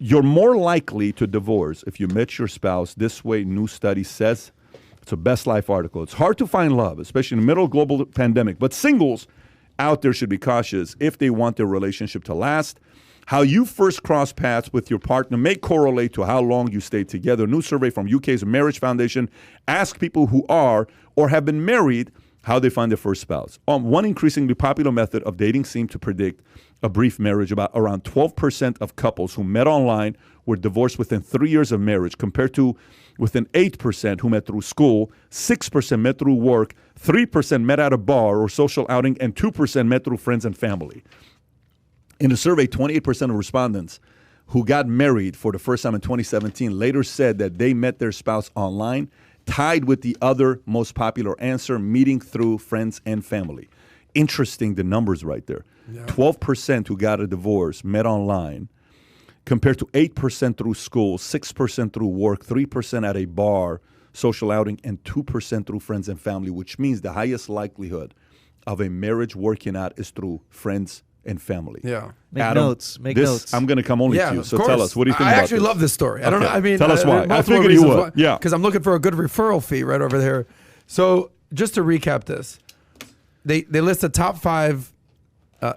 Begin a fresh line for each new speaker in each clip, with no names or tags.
You're more likely to divorce if you met your spouse this way, new study says. It's a Best Life article. It's hard to find love, especially in the middle of global pandemic. But singles out there should be cautious if they want their relationship to last. How you first cross paths with your partner may correlate to how long you stay together. A new survey from UK's Marriage Foundation asked people who are or have been married how they find their first spouse. One increasingly popular method of dating seemed to predict a brief marriage. Around 12% of couples who met online were divorced within 3 years of marriage, compared to within 8% who met through school, 6% met through work, 3% met at a bar or social outing, and 2% met through friends and family. In a survey, 28% of respondents who got married for the first time in 2017 later said that they met their spouse online, tied with the other most popular answer, meeting through friends and family. Interesting, the numbers right there. Yeah. 12% who got a divorce met online, compared to 8% through school, 6% through work, 3% at a bar, social outing, and 2% through friends and family, which means the highest likelihood of a marriage working out is through friends and family.
Yeah.
Make
notes.
I'm going to come only to you. So tell us, what do you think about this?
I actually love this story. I don't know. I mean,
tell us why. I figured you would. Yeah.
Because I'm looking for a good referral fee right over there. So just to recap this, they list the top 5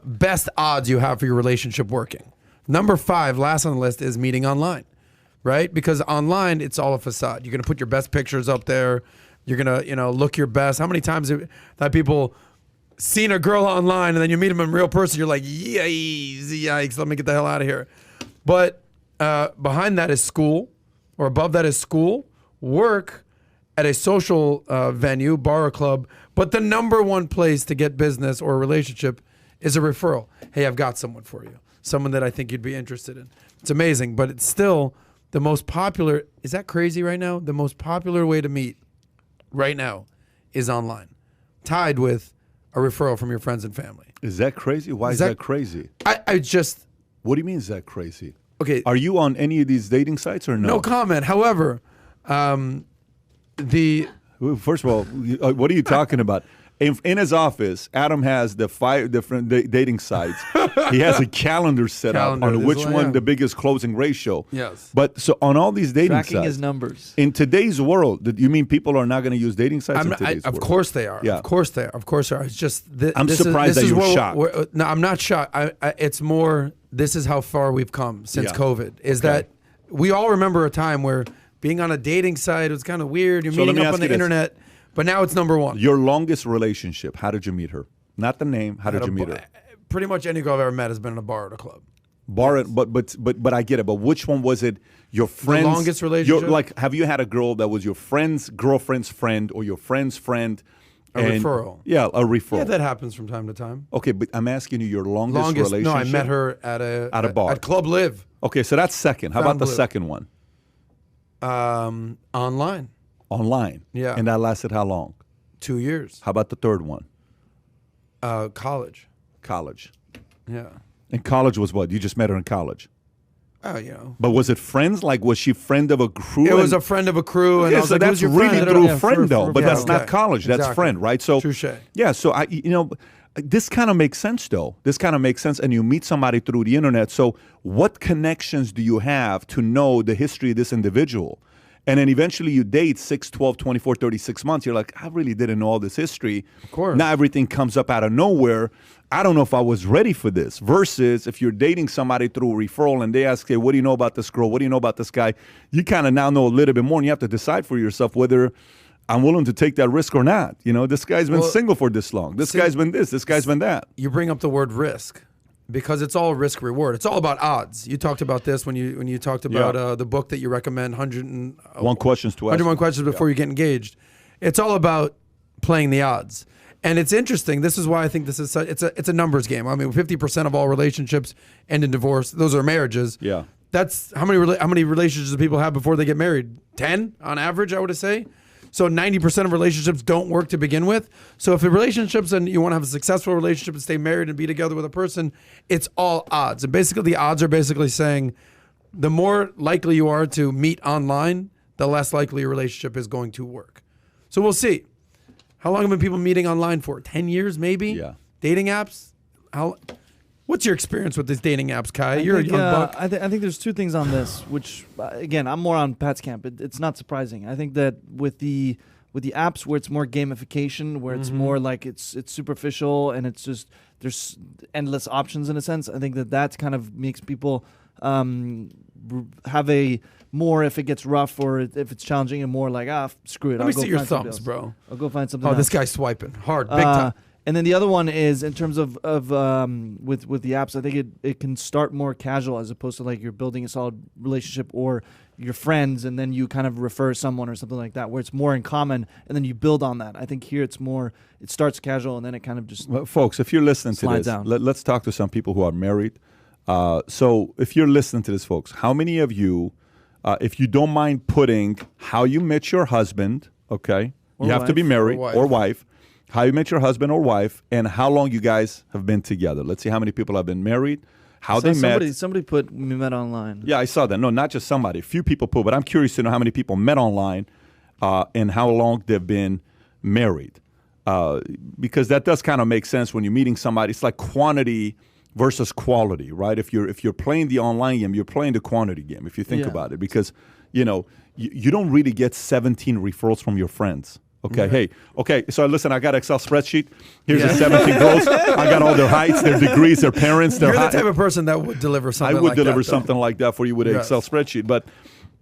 best odds you have for your relationship working. Number 5, last on the list, is meeting online, right? Because online, it's all a facade. You're going to put your best pictures up there. You're going to, look your best. How many times have people seen a girl online and then you meet them in real person? You're like, yikes, let me get the hell out of here. But behind that is school, or above that is school, work at a social venue, bar or club. But the number one place to get business or a relationship is a referral. Hey, I've got someone for you. Someone that I think you'd be interested in. It's amazing, but it's still the most popular. Is that crazy right now? The most popular way to meet right now is online, tied with a referral from your friends and family.
Is that crazy? Why is that crazy?
I just...
What do you mean is that crazy?
Okay.
Are you on any of these dating sites or no?
No comment. However,
First of all, what are you talking about? In his office, Adam has the 5 different dating sites. He has a calendar set up on which one the biggest closing ratio.
Yes.
But so on all these dating
tracking
sites,
his numbers.
In today's world, you mean people are not going to use dating sites in today's world?
Of course they are.
Yeah.
Of course they are. Of course they are. It's just
I'm surprised that you're shocked.
No, I'm not shocked. It's more, this is how far we've come since COVID. That we all remember a time where being on a dating site was kind of weird. You're meeting up on the internet. But now it's number 1.
Your longest relationship, how did you meet her? Not the name, how did you meet her?
Pretty much any girl I've ever met has been in a bar or a club.
Bar, yes. But I get it. But which one was it? Your friend's...
The longest relationship?
Have you had a girl that was your friend's girlfriend's friend or your friend's friend?
A referral.
Yeah, a referral.
Yeah, that happens from time to time.
Okay, but I'm asking you your longest relationship.
No, I met her at a
bar.
At Club Live.
Okay, so that's second. How about the second one?
Online.
Online?
Yeah.
And that lasted how long?
2 years.
How about the third one?
College.
College.
Yeah.
And college was what? You just met her in college?
Oh,
But was it friends? Like, was she friend of a crew?
It was a friend of a crew.
Okay,
and I was
so
like,
that's
your
really
friend?
through friend, though. But that's not college. That's
exactly.
friend, right? So,
Touche.
Yeah, so, this kind of makes sense, though. This kind of makes sense. And you meet somebody through the internet. So what connections do you have to know the history of this individual? And then eventually you date 6, 12, 24, 36 months. You're like, I really didn't know all this history.
Of course.
Now everything comes up out of nowhere. I don't know if I was ready for this. Versus if you're dating somebody through a referral and they ask, hey, what do you know about this girl? What do you know about this guy? You kind of now know a little bit more and you have to decide for yourself whether I'm willing to take that risk or not. This guy's been single for this long. This guy's been this. This guy's been that.
You bring up the word risk. Because it's all risk reward. It's all about odds. You talked about this when you talked about the book that you recommend, 101
questions to ask.
101 questions before you get engaged. It's all about playing the odds. And it's interesting. This is why I think this is it's a numbers game. I mean, 50% of all relationships end in divorce. Those are marriages.
Yeah.
That's how many relationships do people have before they get married? 10 on average, I would say. So 90% of relationships don't work to begin with. So if the relationships and you want to have a successful relationship and stay married and be together with a person, it's all odds. And basically the odds are basically saying the more likely you are to meet online, the less likely your relationship is going to work. So we'll see. How long have been people meeting online for? 10 years maybe?
Yeah.
Dating apps? What's your experience with these dating apps, Kai? You're a young buck.
I think there's two things on this, which again, I'm more on Pat's camp. It's not surprising. I think that with the apps where it's more gamification, where it's more like it's superficial and it's just there's endless options in a sense. I think that kind of makes people have a more, if it gets rough or if it's challenging, and more like screw it.
Let me see your thumbs, bro.
I'll go find something.
Oh,
else.
this guy's swiping hard, big time.
And then the other one is in terms of with the apps, I think it can start more casual as opposed to like you're building a solid relationship or your friends and then you kind of refer someone or something like that where it's more in common and then you build on that. I think here it starts casual and then it kind of just
folks, if you're listening to this, let's talk to some people who are married. So if you're listening to this, folks, how many of you, if you don't mind putting how you met your husband, okay, you have to be married or wife. How you met your husband or wife, and how long you guys have been together. Let's see how many people have been married, how they met.
Somebody put we met online.
Yeah, I saw that. No, not just somebody. A few people put, but I'm curious to know how many people met online and how long they've been married. Because that does kind of make sense when you're meeting somebody. It's like quantity versus quality, right? If you're playing the online game, you're playing the quantity game, if you think about it. Because, you don't really get 17 referrals from your friends. Okay, hey, so listen, I got an Excel spreadsheet. Here's the 17 girls. I got all their heights, their degrees, their parents, their
You're the type of person that would deliver something like that.
I would deliver something like that for you with an Excel spreadsheet. But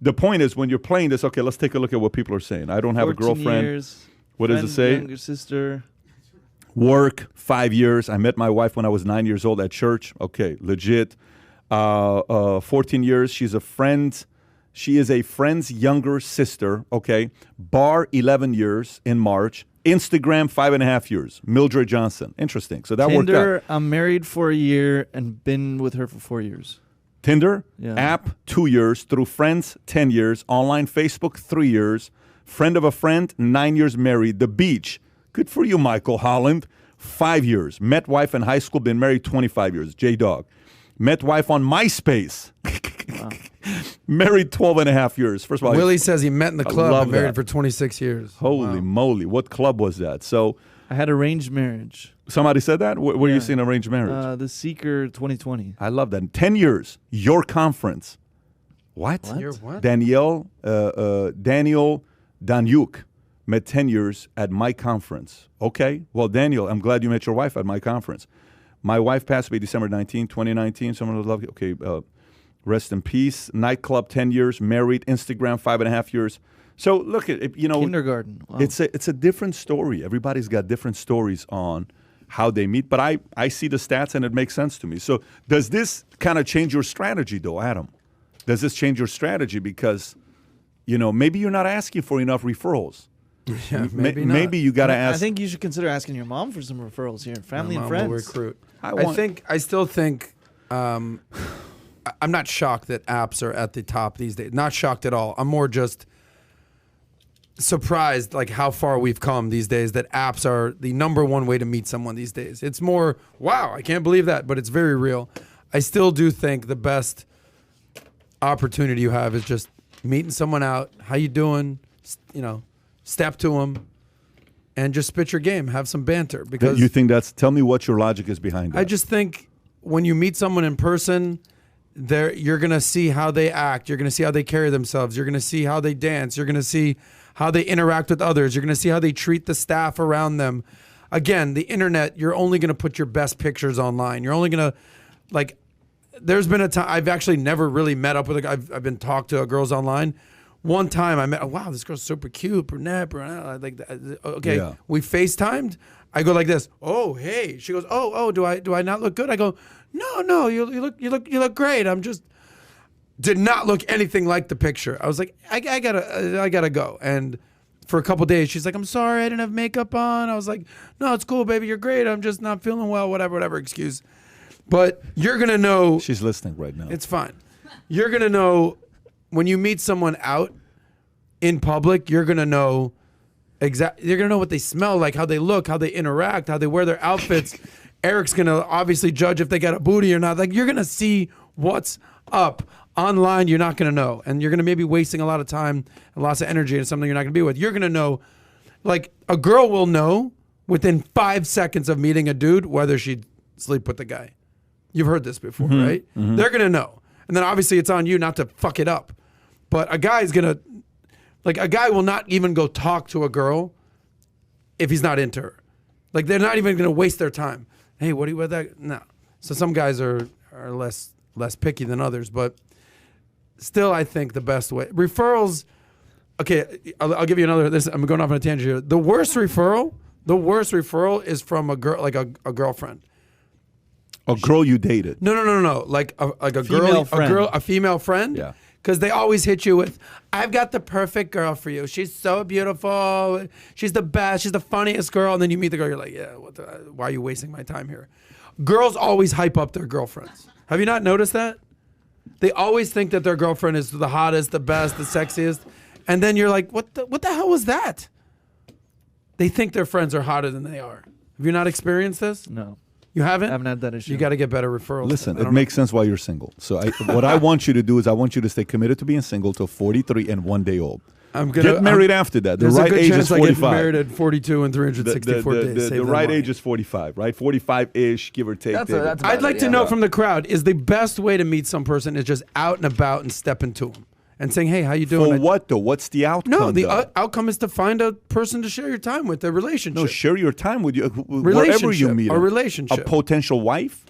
the point is, when you're playing this, okay, let's take a look at what people are saying. I don't have a girlfriend.
Years,
what does it say?
Younger sister.
Work, 5 years. I met my wife when I was 9 years old at church. Okay, legit. 14 years. She's a friend. She is a friend's younger sister, okay? Bar, 11 years in March. Instagram, 5.5 years. Mildred Johnson. Interesting. So that worked out.
Tinder, I'm married for a year and been with her for 4 years.
Tinder, app, 2 years. Through friends, 10 years. Online Facebook, 3 years. Friend of a friend, 9 years married. The beach. Good for you, Michael Holland. 5 years. Met wife in high school, been married 25 years. J-Dog. Met wife on MySpace. Wow. Married 12.5 years. First of all,
Willie says he met in the club and married for 26 years.
Holy moly. What club was that? So
I had arranged marriage.
Somebody said that? Where are you seeing arranged marriage?
The Seeker 2020.
I love that. 10 years. Your conference. What?
Your what?
Daniel Danyuk met 10 years at my conference. Okay. Well, Daniel, I'm glad you met your wife at my conference. My wife passed away December 19, 2019. Someone would love you. Okay. Rest in peace. Nightclub, 10 years. Married. Instagram, 5.5 years. So look at it,
kindergarten. Wow.
It's a different story. Everybody's got different stories on how they meet. But I see the stats and it makes sense to me. So does this kind of change your strategy though, Adam? Does this change your strategy because, maybe you're not asking for enough referrals.
Yeah, maybe not.
Maybe you got to ask.
I think you should consider asking your mom for some referrals here. Family and friends.
Will recruit. I still think. I'm not shocked that apps are at the top these days. Not shocked at all. I'm more just surprised like how far we've come these days that apps are the number one way to meet someone these days. It's more, wow, I can't believe that, but it's very real. I still do think the best opportunity you have is just meeting someone out. How you doing? Step to them and just spit your game. Have some banter. Because
you think tell me what your logic is behind that.
I just think when you meet someone in person, you're going to see how they act. You're going to see how they carry themselves. You're going to see how they dance. You're going to see how they interact with others. You're going to see how they treat the staff around them. Again, the internet, you're only going to put your best pictures online. You're only going to, there's been a time, I've actually never really met up with a guy. I've been talked to girls online. One time I met, wow, this girl's super cute, brunette, like that. Okay, yeah. We FaceTimed. I go like this. Oh, hey. She goes, oh, do I not look good? I go, no, you look great. I'm just did not look anything like the picture. I was like, I gotta go. And for a couple days, she's like, I'm sorry, I didn't have makeup on. I was like, no, it's cool, baby, you're great. I'm just not feeling well. Whatever excuse. But you're gonna know.
She's listening right now.
It's fine. You're gonna know when you meet someone out in public. You're gonna know you're gonna know what they smell like, how they look, how they interact, how they wear their outfits. Eric's gonna obviously judge if they got a booty or not. Like, you're gonna see what's up. Online, you're not gonna know, and you're gonna maybe wasting a lot of time and lots of energy into something you're not gonna be with. You're gonna know, like a girl will know within 5 seconds of meeting a dude whether she'd sleep with the guy. You've heard this before, right? They're going to know. And then obviously it's on you not to fuck it up. But a guy will not even go talk to a girl if he's not into her. Like, they're not even going to waste their time. Hey, what do you with that? No. So some guys are less picky than others, but still I think the best way. Referrals, okay, I'll give you another, I'm going off on a tangent here. The worst referral is from a girl, like a girlfriend.
A girl you dated.
No. Like a
Female friend.
a female friend.
Yeah.
Because they always hit you with, I've got the perfect girl for you. She's so beautiful. She's the best. She's the funniest girl. And then you meet the girl. You're like, yeah, why are you wasting my time here? Girls always hype up their girlfriends. Have you not noticed that? They always think that their girlfriend is the hottest, the best, the sexiest. And then you're like, what the hell was that? They think their friends are hotter than they are. Have you not experienced this?
No.
You haven't?
I haven't had that issue.
You got to get better referrals.
Listen, it makes sense while you're single. So what I want you to do is I want you to stay committed to being single till 43 and 1 day old. Get married after that. The right age is 45.
I get married at 42 and 364 days.
The right age is 45, right? 45-ish, give or take.
I'd like to know from the crowd, is the best way to meet some person is just out and about and step into them and saying, hey, how you doing?
For what, though? What's the outcome?
No, the outcome is to find a person to share your time with, a relationship.
No, share your time with you wherever you meet
a relationship.
A potential wife?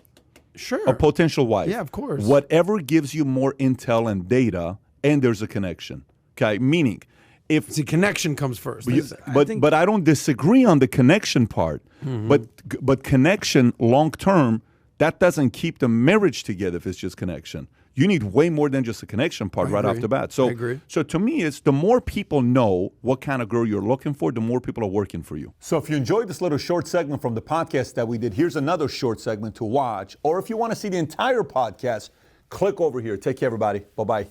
Sure.
A potential wife.
Yeah, of course.
Whatever gives you more intel and data, and there's a connection. Okay, meaning if
the connection comes first.
But I don't disagree on the connection part. But connection long term, that doesn't keep the marriage together if it's just connection. You need way more than just a connection part right off the bat. So,
I agree.
So to me, it's the more people know what kind of girl you're looking for, the more people are working for you. So if you enjoyed this little short segment from the podcast that we did, here's another short segment to watch. Or if you want to see the entire podcast, click over here. Take care, everybody. Bye-bye.